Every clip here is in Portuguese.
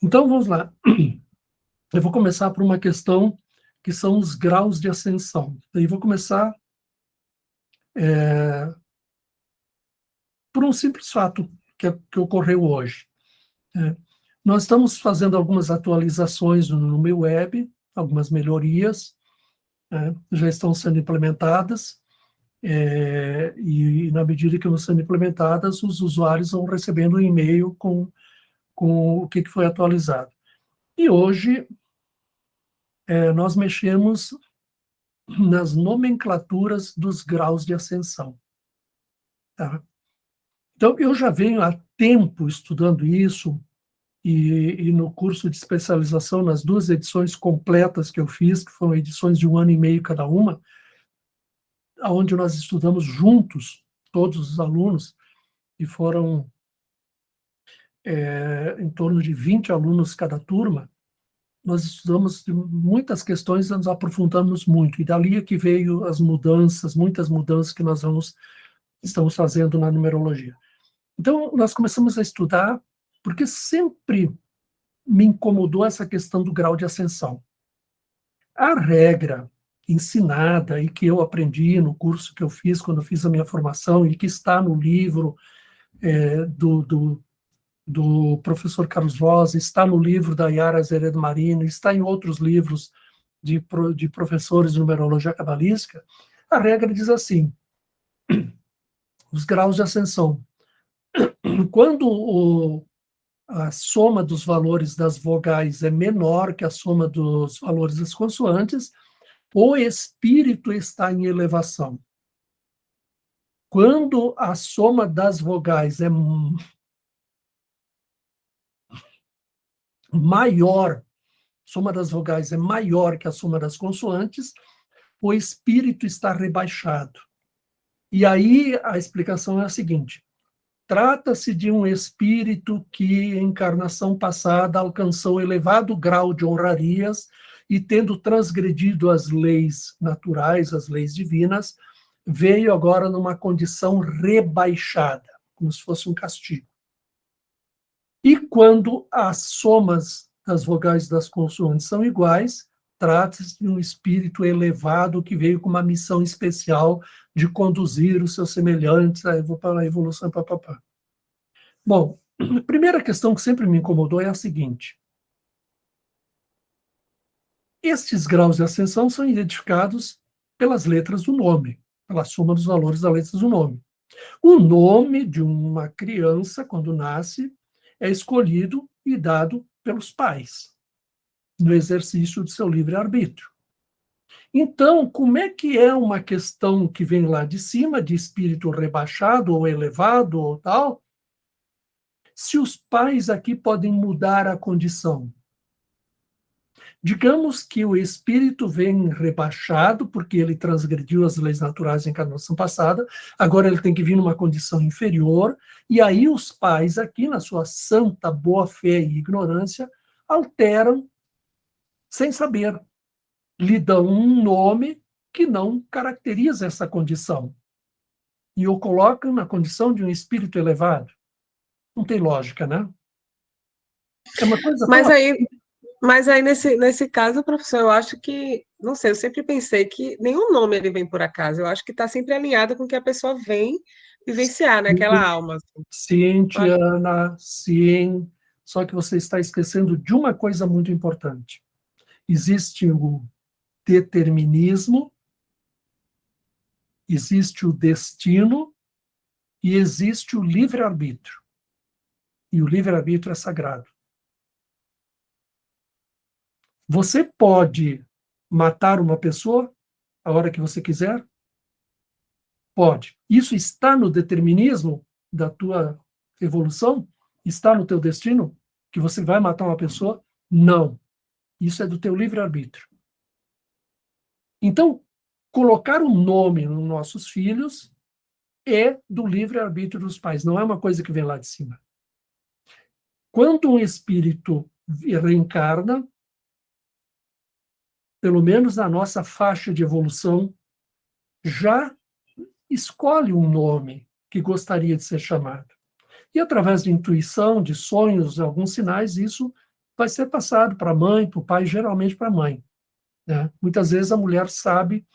Então, vamos lá. Eu vou começar por uma questão que são os graus de ascensão. Daí vou começar por um simples fato que ocorreu hoje. Nós estamos fazendo algumas atualizações no meu web, algumas melhorias, já estão sendo implementadas, e na medida que vão sendo implementadas, os usuários vão recebendo um e-mail com o que foi atualizado. E hoje nós mexemos nas nomenclaturas dos graus de ascensão. Tá? Então, eu já venho há tempo estudando isso, e no curso de especialização, nas 2 edições completas que eu fiz, que foram edições de 1 ano e meio cada uma, onde nós estudamos juntos, todos os alunos, e foram em torno de 20 alunos cada turma. Nós estudamos muitas questões e nos aprofundamos muito, e dali é que veio as mudanças, muitas mudanças que nós estamos fazendo na numerologia. Então, nós começamos a estudar, porque sempre me incomodou essa questão do grau de ascensão. A regra ensinada e que eu aprendi no curso que eu fiz quando eu fiz a minha formação e que está no livro do professor Carlos Rosa, está no livro da Yara Azeredo Marino, está em outros livros de professores de numerologia cabalística, a regra diz assim, os graus de ascensão. Quando a soma dos valores das vogais é menor que a soma dos valores das consoantes, o espírito está em elevação. Quando a soma das vogais é maior, soma das vogais é maior que a soma das consoantes, o espírito está rebaixado. E aí a explicação é a seguinte: trata-se de um espírito que, em encarnação passada, alcançou elevado grau de honrarias e, tendo transgredido as leis naturais, as leis divinas, veio agora numa condição rebaixada, como se fosse um castigo. E quando as somas das vogais das consoantes são iguais, trata-se de um espírito elevado que veio com uma missão especial de conduzir os seus semelhantes para a evolução. Papapá. Bom, a primeira questão que sempre me incomodou é a seguinte: estes graus de ascensão são identificados pelas letras do nome, pela soma dos valores das letras do nome. O nome de uma criança, quando nasce, é escolhido e dado pelos pais, no exercício do seu livre-arbítrio. Então, como é que é uma questão que vem lá de cima, de espírito rebaixado ou elevado ou tal, se os pais aqui podem mudar a condição? Digamos que o espírito vem rebaixado porque ele transgrediu as leis naturais da encarnação passada, agora ele tem que vir numa condição inferior, e aí os pais aqui, na sua santa boa-fé e ignorância, alteram sem saber. Lhe dão um nome que não caracteriza essa condição e o colocam na condição de um espírito elevado. Não tem lógica, né? É uma coisa Mas aí nesse caso, professor, eu acho que, não sei, eu sempre pensei que nenhum nome ele vem por acaso, eu acho que está sempre alinhado com o que a pessoa vem vivenciar, né, aquela alma. Sim, Tiana, sim, só que você está esquecendo de uma coisa muito importante. Existe o determinismo, existe o destino e existe o livre-arbítrio. E o livre-arbítrio é sagrado. Você pode matar uma pessoa a hora que você quiser? Pode. Isso está no determinismo da tua evolução? Está no teu destino? Que você vai matar uma pessoa? Não. Isso é do teu livre-arbítrio. Então, colocar um nome nos nossos filhos é do livre-arbítrio dos pais, não é uma coisa que vem lá de cima. Quando um espírito reencarna, pelo menos na nossa faixa de evolução, já escolhe um nome que gostaria de ser chamado. E através de intuição, de sonhos, alguns sinais, isso vai ser passado para a mãe, para o pai, geralmente para a mãe, né? Muitas vezes a mulher sabe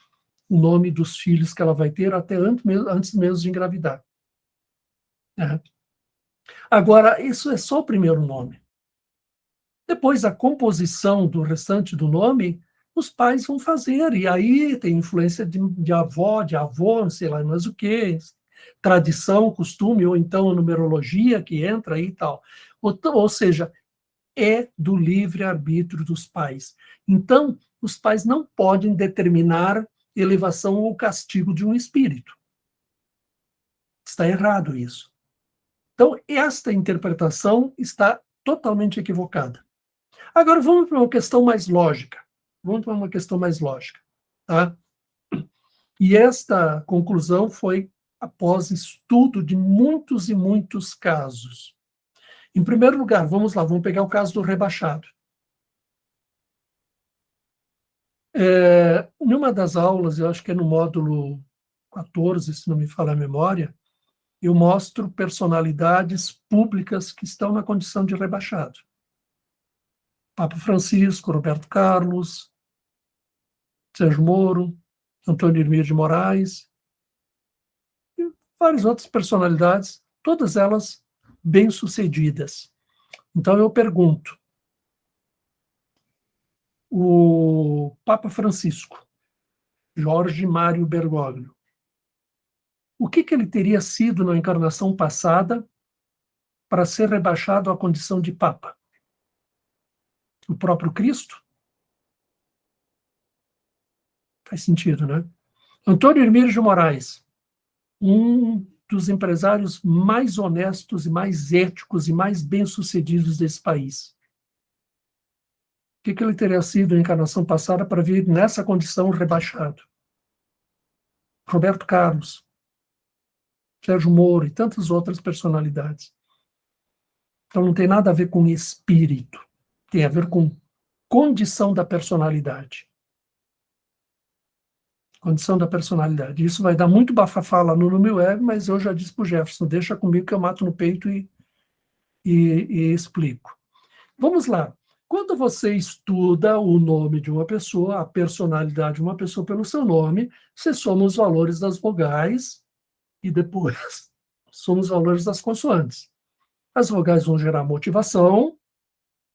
o nome dos filhos que ela vai ter até antes mesmo de engravidar, né? Agora, isso é só o primeiro nome. Depois, a composição do restante do nome, os pais vão fazer, e aí tem influência de avó, de avô, não sei lá mais o que, tradição, costume, ou então a numerologia que entra aí e tal. Ou seja, é do livre-arbítrio dos pais. Então, os pais não podem determinar elevação ou castigo de um espírito. Está errado isso. Então, esta interpretação está totalmente equivocada. Agora, vamos para uma questão mais lógica. Tá? E esta conclusão foi após estudo de muitos e muitos casos. Em primeiro lugar, vamos lá, vamos pegar o caso do rebaixado. Numa das aulas, eu acho que é no módulo 14, se não me falha a memória, eu mostro personalidades públicas que estão na condição de rebaixado. Papa Francisco, Roberto Carlos, Sérgio Moro, Antônio Hermílio de Moraes, e várias outras personalidades, todas elas bem-sucedidas. Então eu pergunto, o Papa Francisco, Jorge Mário Bergoglio, o que ele teria sido na encarnação passada para ser rebaixado à condição de Papa? O próprio Cristo? Faz sentido, né? Antônio Hermílio de Moraes, um dos empresários mais honestos e mais éticos e mais bem-sucedidos desse país. O que ele teria sido na encarnação passada para vir nessa condição rebaixado? Roberto Carlos, Sérgio Moro e tantas outras personalidades. Então não tem nada a ver com espírito, tem a ver com condição da personalidade. Condição da personalidade. Isso vai dar muito bafafá lá no meu web, mas eu já disse para o Jefferson, deixa comigo que eu mato no peito e explico. Vamos lá. Quando você estuda o nome de uma pessoa, a personalidade de uma pessoa pelo seu nome, você soma os valores das vogais e depois soma os valores das consoantes. As vogais vão gerar motivação,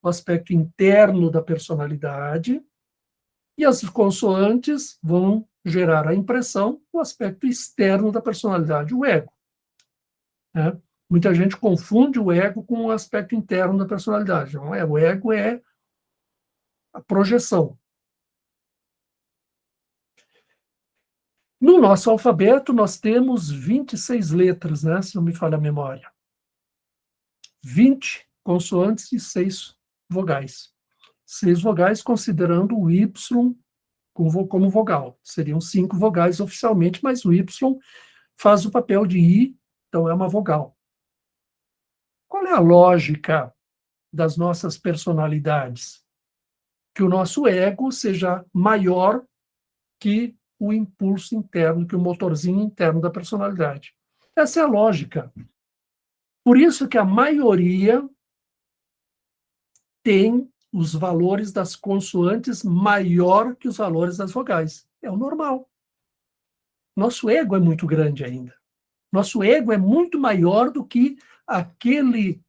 o aspecto interno da personalidade, e as consoantes vão gerar a impressão, o aspecto externo da personalidade, o ego. Né? Muita gente confunde o ego com o aspecto interno da personalidade. Não é? O ego é a projeção. No nosso alfabeto, nós temos 26 letras, né? Se não me falha a memória. 20 consoantes e 6 vogais. 6 vogais considerando o Y como vogal. Seriam 5 vogais oficialmente, mas o Y faz o papel de I, então é uma vogal. Qual é a lógica das nossas personalidades? Que o nosso ego seja maior que o impulso interno, que o motorzinho interno da personalidade. Essa é a lógica. Por isso que a maioria tem os valores das consoantes maior que os valores das vogais. É o normal. Nosso ego é muito grande ainda. Nosso ego é muito maior do que aquele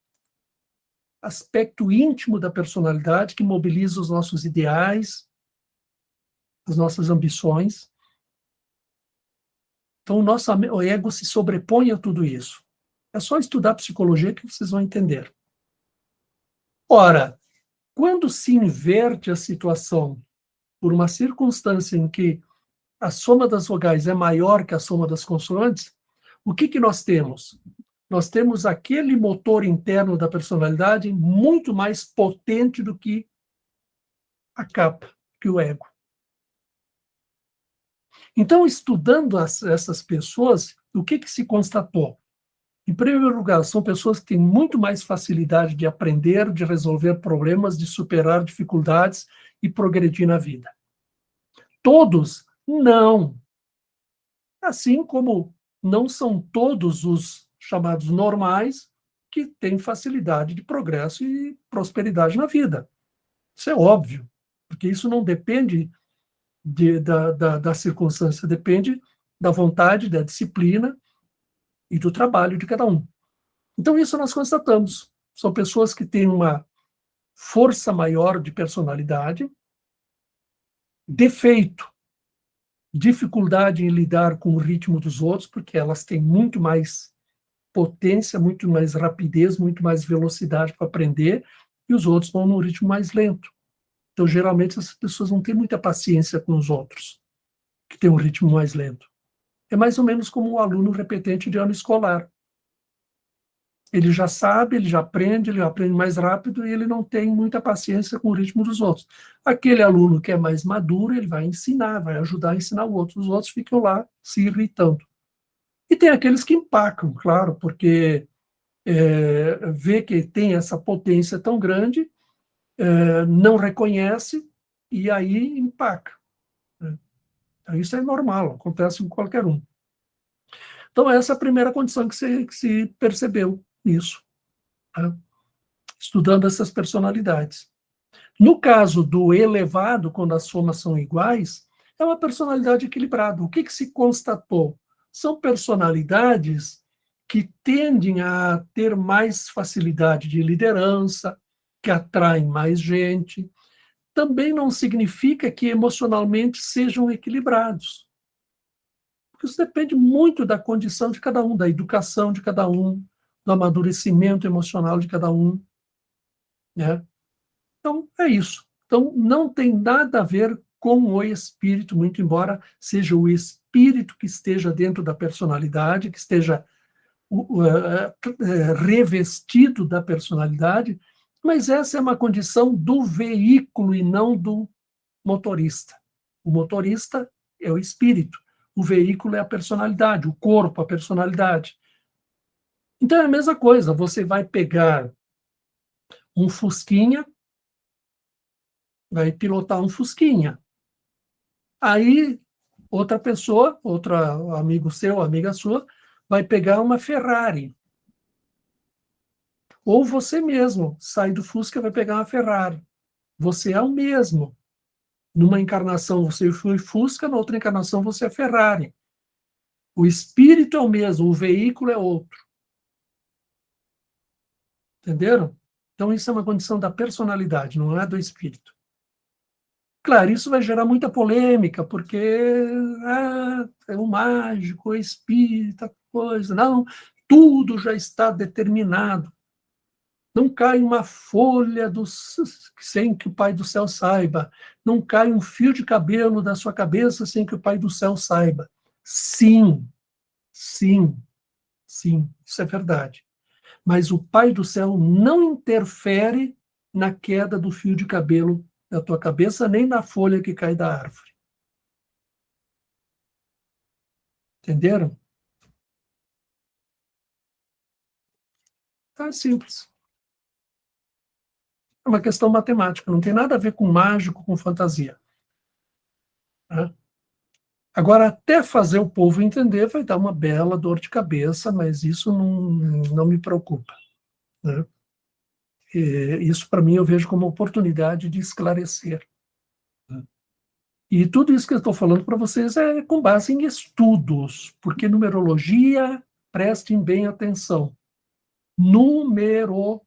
aspecto íntimo da personalidade que mobiliza os nossos ideais, as nossas ambições. Então, o ego se sobrepõe a tudo isso. É só estudar psicologia que vocês vão entender. Ora, quando se inverte a situação por uma circunstância em que a soma das vogais é maior que a soma das consoantes, o que nós temos? Nós temos aquele motor interno da personalidade muito mais potente do que a capa, que o ego. Então, estudando essas pessoas, o que se constatou? Em primeiro lugar, são pessoas que têm muito mais facilidade de aprender, de resolver problemas, de superar dificuldades e progredir na vida. Todos, não. Assim como não são todos os chamados normais que têm facilidade de progresso e prosperidade na vida. Isso é óbvio, porque isso não depende da circunstância, depende da vontade, da disciplina e do trabalho de cada um. Então, isso nós constatamos. São pessoas que têm uma força maior de personalidade, defeito, dificuldade em lidar com o ritmo dos outros, porque elas têm muito mais potência, muito mais rapidez, muito mais velocidade para aprender, e os outros vão num ritmo mais lento. Então, geralmente, essas pessoas não têm muita paciência com os outros, que têm um ritmo mais lento. É mais ou menos como o aluno repetente de ano escolar. Ele já sabe, ele aprende mais rápido e ele não tem muita paciência com o ritmo dos outros. Aquele aluno que é mais maduro, ele vai ensinar, vai ajudar a ensinar o outro. Os outros ficam lá se irritando. E tem aqueles que empacam, claro, porque vê que tem essa potência tão grande, não reconhece e aí empaca. Né? Então, isso é normal, acontece com qualquer um. Então, essa é a primeira condição que se percebeu nisso, tá? Estudando essas personalidades. No caso do elevado, quando as somas são iguais, é uma personalidade equilibrada. O que se constatou? São personalidades que tendem a ter mais facilidade de liderança, que atraem mais gente. Também não significa que emocionalmente sejam equilibrados. Porque isso depende muito da condição de cada um, da educação de cada um, do amadurecimento emocional de cada um, né? Então, é isso. Então, não tem nada a ver com o espírito, muito embora seja o espírito que esteja dentro da personalidade, que esteja revestido da personalidade, mas essa é uma condição do veículo e não do motorista. O motorista é o espírito, o veículo é a personalidade, o corpo, a personalidade. Então, é a mesma coisa, você vai pegar um Fusquinha, vai pilotar um Fusquinha. Aí, outra pessoa, outro amigo seu, amiga sua, vai pegar uma Ferrari. Ou você mesmo sai do Fusca e vai pegar uma Ferrari. Você é o mesmo. Numa encarnação você foi Fusca, na outra encarnação você é Ferrari. O espírito é o mesmo, o veículo é outro. Entenderam? Então, isso é uma condição da personalidade, não é do espírito. Claro, isso vai gerar muita polêmica, porque é o mágico, o espírita, coisa. Não, tudo já está determinado. Não cai uma folha sem que o Pai do Céu saiba. Não cai um fio de cabelo da sua cabeça sem que o Pai do Céu saiba. Sim, sim, sim, isso é verdade. Mas o Pai do Céu não interfere na queda do fio de cabelo da tua cabeça, nem na folha que cai da árvore. Entenderam? Tá simples. É uma questão matemática, não tem nada a ver com mágico, com fantasia. Tá? Agora, até fazer o povo entender vai dar uma bela dor de cabeça, mas isso não me preocupa. Né? Isso, para mim, eu vejo como oportunidade de esclarecer. Né? E tudo isso que eu estou falando para vocês é com base em estudos, porque numerologia, prestem bem atenção, numerologia.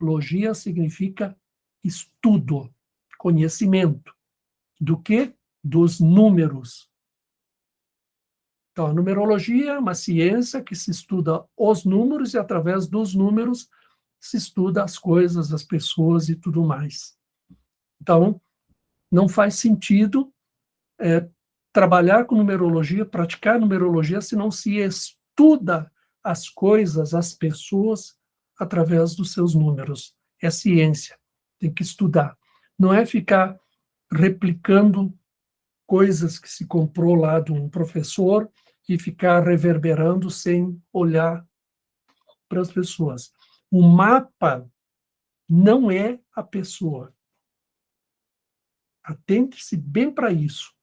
Logia significa estudo, conhecimento. Do quê? Dos números. Então, a numerologia é uma ciência que se estuda os números e, através dos números, se estuda as coisas, as pessoas e tudo mais. Então, não faz sentido trabalhar com numerologia, praticar numerologia, se não se estuda as coisas, as pessoas, através dos seus números. É ciência, tem que estudar. Não é ficar replicando coisas que se comprou lá de um professor e ficar reverberando sem olhar para as pessoas. O mapa não é a pessoa. Atente-se bem para isso.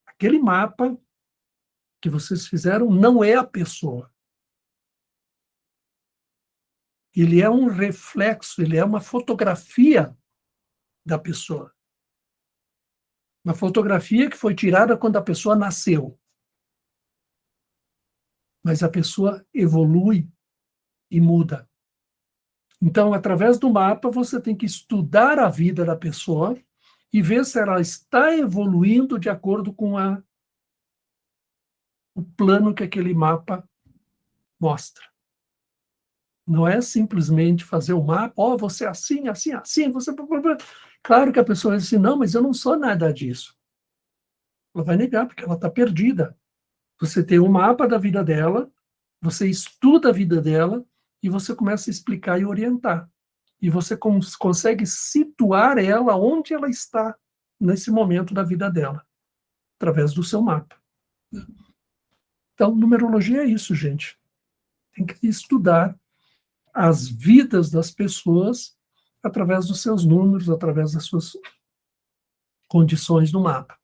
Aquele mapa que vocês fizeram não é a pessoa. ele é um reflexo, ele é uma fotografia da pessoa. Uma fotografia que foi tirada quando a pessoa nasceu. Mas a pessoa evolui e muda. Então, através do mapa, você tem que estudar a vida da pessoa e ver se ela está evoluindo de acordo com o plano que aquele mapa mostra. Não é simplesmente fazer o mapa, você é assim, assim, assim, você... Claro que a pessoa diz assim, não, mas eu não sou nada disso. Ela vai negar, porque ela está perdida. Você tem um mapa da vida dela, você estuda a vida dela e você começa a explicar e orientar. E você consegue situar ela onde ela está nesse momento da vida dela, através do seu mapa. Então, numerologia é isso, gente. Tem que estudar as vidas das pessoas através dos seus números, através das suas condições no mapa.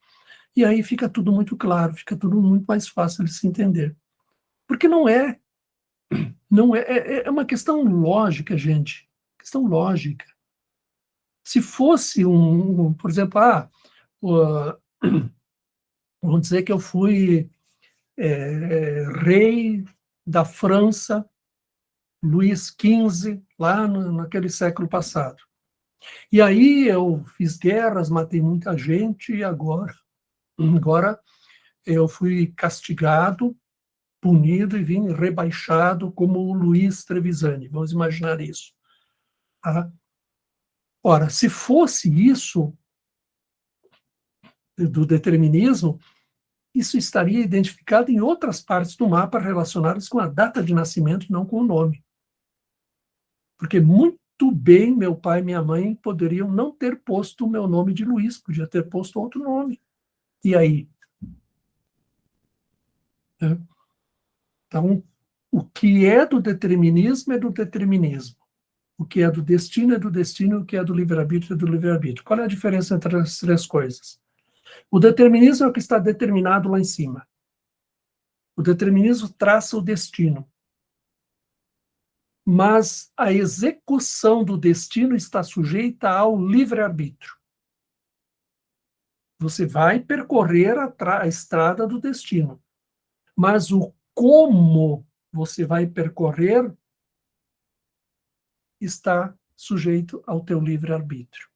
E aí fica tudo muito claro, fica tudo muito mais fácil de se entender. Porque é uma questão lógica, gente. Questão lógica. Se fosse por exemplo, vamos dizer que eu fui rei da França, Luís XV, lá naquele século passado. E aí eu fiz guerras, matei muita gente, e agora eu fui castigado, punido e vim rebaixado como o Luiz Trevisani. Vamos imaginar isso. Tá? Ora, se fosse isso do determinismo, isso estaria identificado em outras partes do mapa relacionadas com a data de nascimento, não com o nome. Porque muito bem meu pai e minha mãe poderiam não ter posto o meu nome de Luiz, podia ter posto outro nome. E aí? Então, o que é do determinismo é do determinismo. O que é do destino é do destino, o que é do livre-arbítrio é do livre-arbítrio. Qual é a diferença entre as três coisas? O determinismo é o que está determinado lá em cima. O determinismo traça o destino. Mas a execução do destino está sujeita ao livre-arbítrio. Você vai percorrer a estrada do destino. Mas o como você vai percorrer está sujeito ao teu livre-arbítrio.